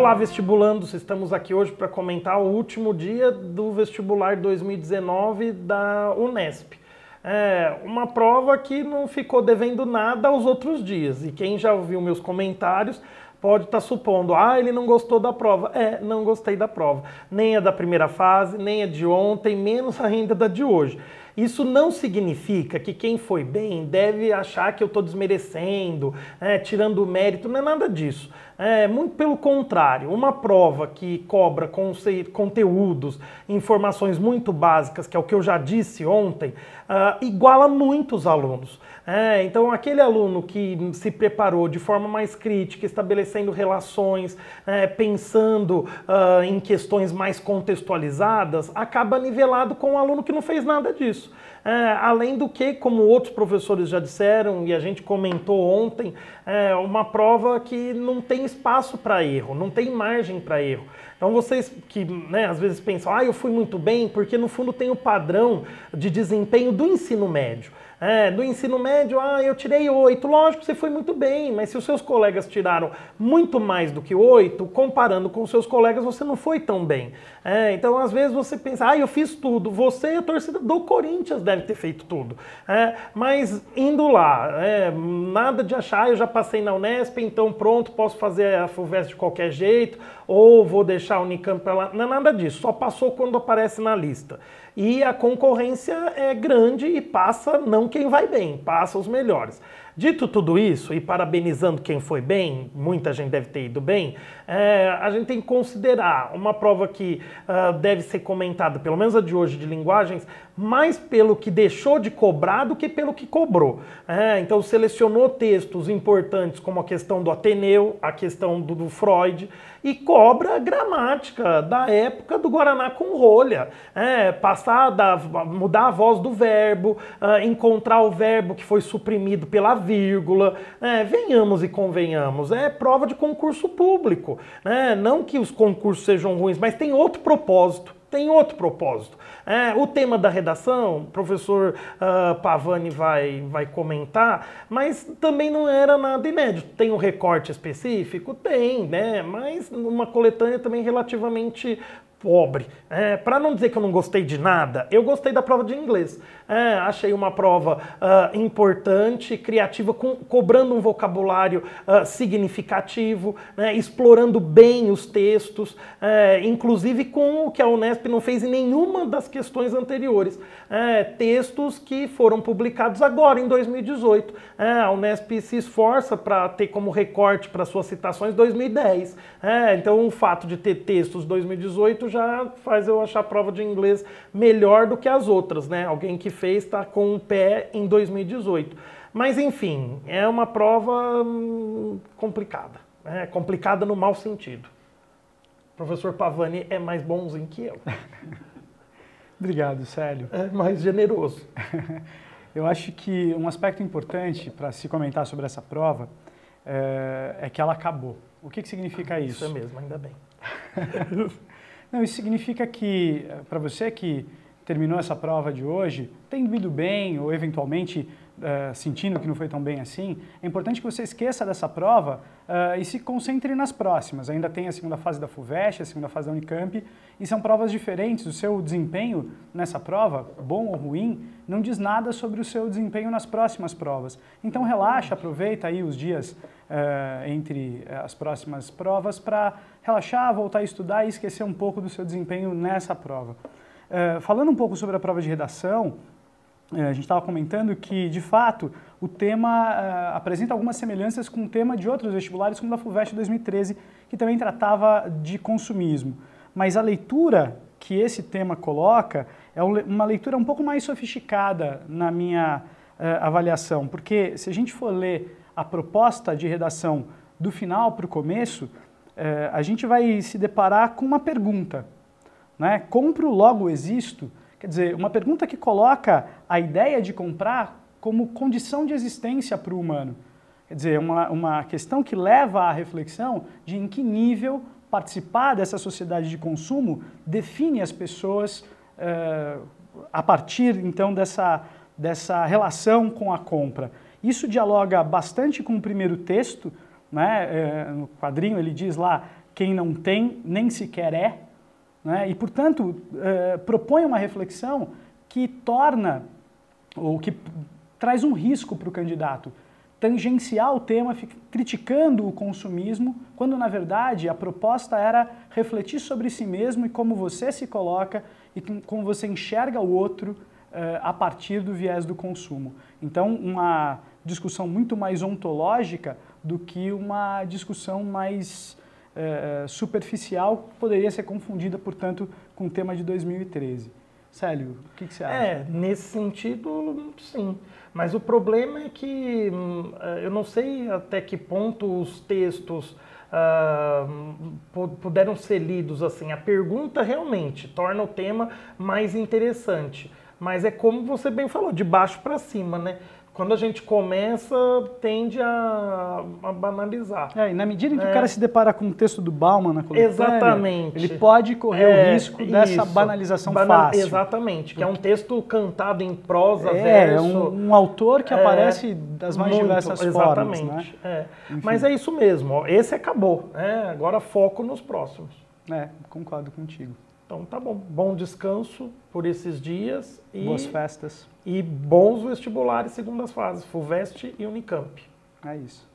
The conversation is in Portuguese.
Olá, vestibulandos! Estamos aqui hoje para comentar o último dia do vestibular 2019 da Unesp. Uma prova que não ficou devendo nada aos outros dias. E quem já ouviu meus comentários pode estar supondo, ele não gostou da prova. Não gostei da prova. Nem a da primeira fase, nem a de ontem, menos ainda da de hoje. Isso não significa que quem foi bem deve achar que eu estou desmerecendo, tirando o mérito, não é nada disso. Muito pelo contrário, uma prova que cobra conteúdos, informações muito básicas, que é o que eu já disse ontem, iguala muito os alunos. Então aquele aluno que se preparou de forma mais crítica, estabelecendo relações, pensando em questões mais contextualizadas, acaba nivelado com o aluno que não fez nada disso. Além do que, como outros professores já disseram e a gente comentou ontem, uma prova que não tem espaço para erro, não tem margem para erro. Então vocês que às vezes pensam, eu fui muito bem, porque no fundo tem o padrão de desempenho do ensino médio. Do ensino médio, eu tirei 8, lógico, você foi muito bem, mas se os seus colegas tiraram muito mais do que 8, comparando com os seus colegas, você não foi tão bem. Então, às vezes você pensa, eu fiz tudo, você e a torcida do Corinthians deve ter feito tudo. Mas indo lá, nada de achar, eu já passei na Unesp, então pronto, posso fazer a FUVEST de qualquer jeito, ou vou deixar a Unicamp para lá, não é nada disso, só passou quando aparece na lista. E a concorrência é grande e passa não quem vai bem, passa os melhores. Dito tudo isso, e parabenizando quem foi bem, muita gente deve ter ido bem, a gente tem que considerar uma prova que deve ser comentada, pelo menos a de hoje de linguagens, mais pelo que deixou de cobrar do que pelo que cobrou. Então selecionou textos importantes como a questão do Ateneu, a questão do Freud, e cobra gramática da época do Guaraná com rolha. Mudar a voz do verbo, encontrar o verbo que foi suprimido pela vírgula. Venhamos e convenhamos, é prova de concurso público. Não que os concursos sejam ruins, mas tem outro propósito. O tema da redação, o professor Pavani vai comentar, mas também não era nada inédito. Tem um recorte específico? Tem, mas uma coletânea também relativamente pobre. Para não dizer que eu não gostei de nada, eu gostei da prova de inglês. Achei uma prova importante, criativa, cobrando um vocabulário significativo, explorando bem os textos, inclusive com o que a Unesp não fez em nenhuma das questões anteriores. Textos que foram publicados agora, em 2018. A Unesp se esforça para ter como recorte para suas citações 2010. Então o fato de ter textos 2018 já faz eu achar a prova de inglês melhor do que as outras, Alguém que fez está com um pé em 2018. Mas enfim, é uma prova complicada. Complicada no mau sentido. O professor Pavani é mais bonzinho que eu. Obrigado, Célio. É mais generoso. Eu acho que um aspecto importante para se comentar sobre essa prova é que ela acabou. O que significa isso? Isso é mesmo, ainda bem. Não, isso significa que, para você que terminou essa prova de hoje, tendo ido bem ou eventualmente sentindo que não foi tão bem assim, é importante que você esqueça dessa prova e se concentre nas próximas. Ainda tem a segunda fase da FUVEST, a segunda fase da Unicamp, e são provas diferentes. O seu desempenho nessa prova, bom ou ruim, não diz nada sobre o seu desempenho nas próximas provas. Então relaxa, aproveita aí os dias entre as próximas provas para relaxar, voltar a estudar e esquecer um pouco do seu desempenho nessa prova. Falando um pouco sobre a prova de redação, a gente estava comentando que, de fato, o tema apresenta algumas semelhanças com o tema de outros vestibulares, como da FUVEST 2013, que também tratava de consumismo. Mas a leitura que esse tema coloca é uma leitura um pouco mais sofisticada na minha avaliação, porque se a gente for ler a proposta de redação do final para o começo, a gente vai se deparar com uma pergunta, Compro, logo existo? Quer dizer, uma pergunta que coloca a ideia de comprar como condição de existência para o humano. Quer dizer, uma questão que leva à reflexão de em que nível participar dessa sociedade de consumo define as pessoas a partir, então, dessa relação com a compra. Isso dialoga bastante com o primeiro texto, No quadrinho ele diz lá quem não tem nem sequer é, né? E, portanto, propõe uma reflexão que torna, ou que traz um risco para o candidato, tangenciar o tema, criticando o consumismo, quando, na verdade, a proposta era refletir sobre si mesmo e como você se coloca e como você enxerga o outro a partir do viés do consumo. Então, uma discussão muito mais ontológica do que uma discussão mais superficial, poderia ser confundida, portanto, com o tema de 2013. Célio, o que você acha? Nesse sentido, sim. Mas o problema é que eu não sei até que ponto os textos puderam ser lidos assim. A pergunta realmente torna o tema mais interessante. Mas é como você bem falou, de baixo para cima, né? Quando a gente começa, tende a banalizar. E na medida em que o cara se depara com o texto do Bauman na coletânea, exatamente, ele pode correr o risco dessa banalização fácil. Exatamente, que é um texto cantado em prosa, verso. É um autor que aparece das mais diversas formas. Exatamente. Né? Mas é isso mesmo, esse acabou. Agora foco nos próximos. Concordo contigo. Então tá bom. Bom descanso por esses dias. Boas festas. E bons vestibulares segundas fases, FUVEST e Unicamp. É isso.